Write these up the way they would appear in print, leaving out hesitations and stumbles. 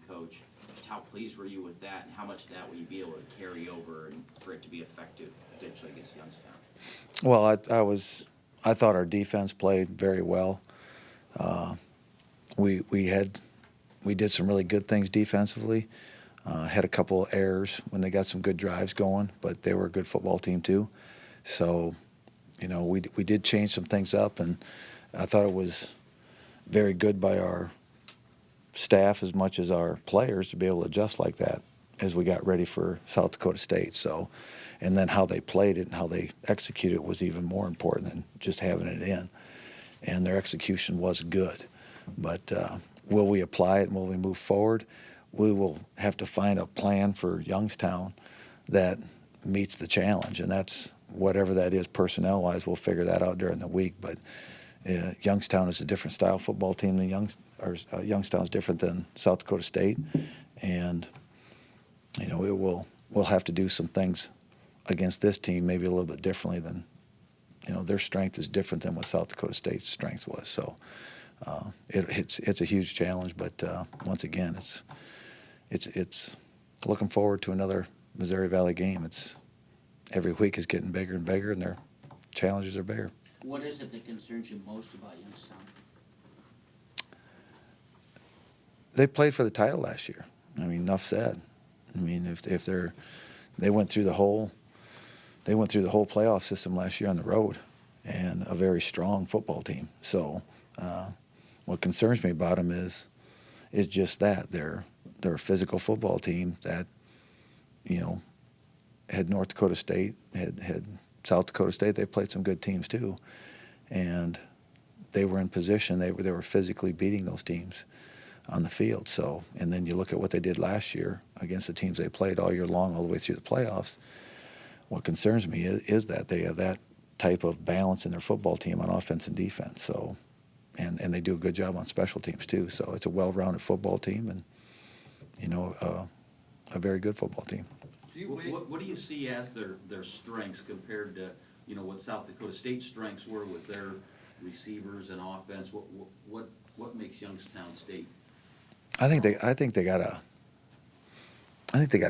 coach. Just how pleased were you with that, and how much of that will you be able to carry over and for it to be effective potentially against Youngstown? Well, I thought our defense played very well. Uh, we did some really good things defensively. Had a couple of errors when they got some good drives going, but they were a good football team too. So, we did change some things up, and I thought it was very good by our staff as much as our players to be able to adjust like that as we got ready for South Dakota State. So, and then how they played it and how they executed it was even more important than just having it in. And their execution was good. But will we apply it and will we move forward? We will have to find a plan for Youngstown that meets the challenge, and that's whatever that is personnel-wise. We'll figure that out during the week. But Youngstown is a different style football team than Youngstown's different than South Dakota State, and we'll have to do some things against this team maybe a little bit differently than their strength is different than what South Dakota State's strength was. So it's a huge challenge, but once again, it's looking forward to another Missouri Valley game. It's every week is getting bigger and bigger, and their challenges are bigger. What is it that concerns you most about Youngstown? They played for the title last year. I mean, enough said. I mean, if they went through the whole playoff system last year on the road, and a very strong football team. So, what concerns me about them is just that they're a physical football team that had North Dakota State, had South Dakota State. They played some good teams too, and they were in position. They were physically beating those teams on the field. So, and then you look at what they did last year against the teams they played all year long, all the way through the playoffs. What concerns me is that they have that type of balance in their football team on offense and defense. So, and they do a good job on special teams too. So it's a well-rounded football team, and a very good football team. What do you see as their strengths compared to what South Dakota State's strengths were with their receivers and offense? What makes Youngstown State? I think they got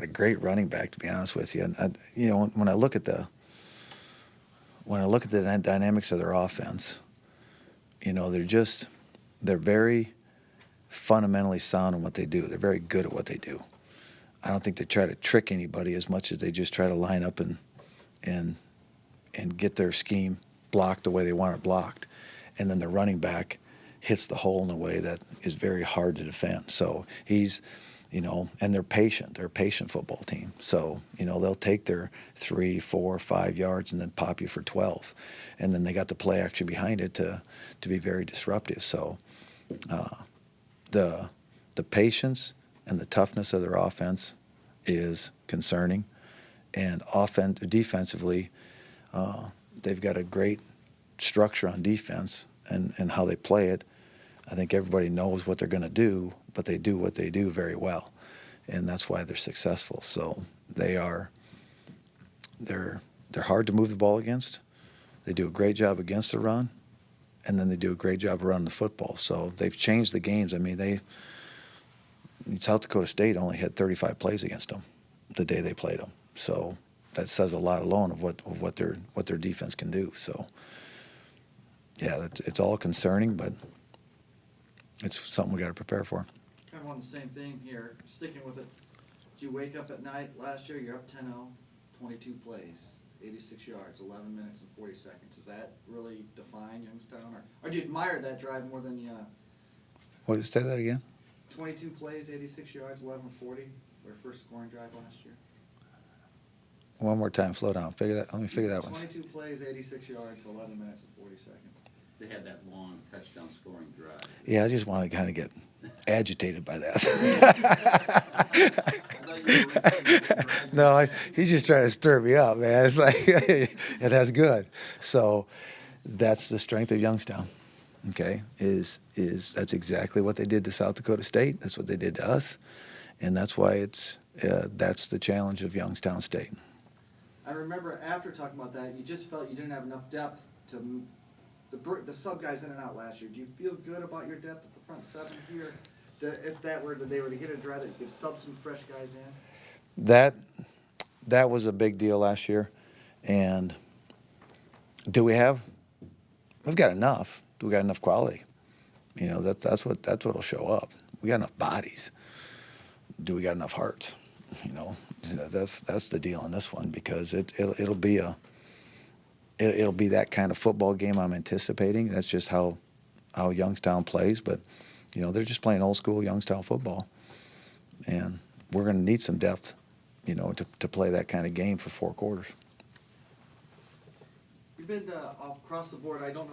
a great running back, to be honest with you. And when I look at the dynamics of their offense, they're very fundamentally sound in what they do. They're very good at what they do. I don't think they try to trick anybody as much as they just try to line up and get their scheme blocked the way they want it blocked. And then the running back hits the hole in a way that is very hard to defend. So he's, and they're patient. They're a patient football team. So, they'll take their 3, 4, 5 yards and then pop you for 12. And then they got the play action behind it to be very disruptive. So the patience and the toughness of their offense is concerning. And defensively, they've got a great structure on defense and how they play it. I think everybody knows what they're going to do, but they do what they do very well, and that's why they're successful. So they're hard to move the ball against. They do a great job against the run, and then they do a great job running the football. So they've changed the games. I mean, South Dakota State only had 35 plays against them the day they played them. So that says a lot alone of what their defense can do. So yeah, it's all concerning, but it's something we got to prepare for. Kind of on the same thing here, sticking with it. Did you wake up at night last year? You're up 10-0, 22 plays, 86 yards, 11 minutes and 40 seconds. Does that really define Youngstown, or do you admire that drive more than What? Say that again. 22 plays, 86 yards, 11:40, their first scoring drive last year? One more time. Slow down. Let me figure that one. 22 plays, 86 yards, 11 minutes and 40 seconds. They had that long touchdown scoring drive. Yeah, I just want to kind of get agitated by that. No, he's just trying to stir me up, man. It's like, and that's good. So that's the strength of Youngstown. Okay, is that's exactly what they did to South Dakota State. That's what they did to us, and that's why that's the challenge of Youngstown State. I remember after talking about that, you just felt you didn't have enough depth to the sub guys in and out last year. Do you feel good about your depth at the front seven here If they were to get a dry, that you could sub some fresh guys in? That was a big deal last year. And we've got enough. Do we got enough quality? You know, that's what'll show up. We got enough bodies. Do we got enough hearts? You know, that's the deal on this one, because it'll be that kind of football game I'm anticipating. That's just how Youngstown plays. But you know, they're just playing old school Youngstown football, and we're going to need some depth, you know, to play that kind of game for 4 quarters. You've been across the board, I don't know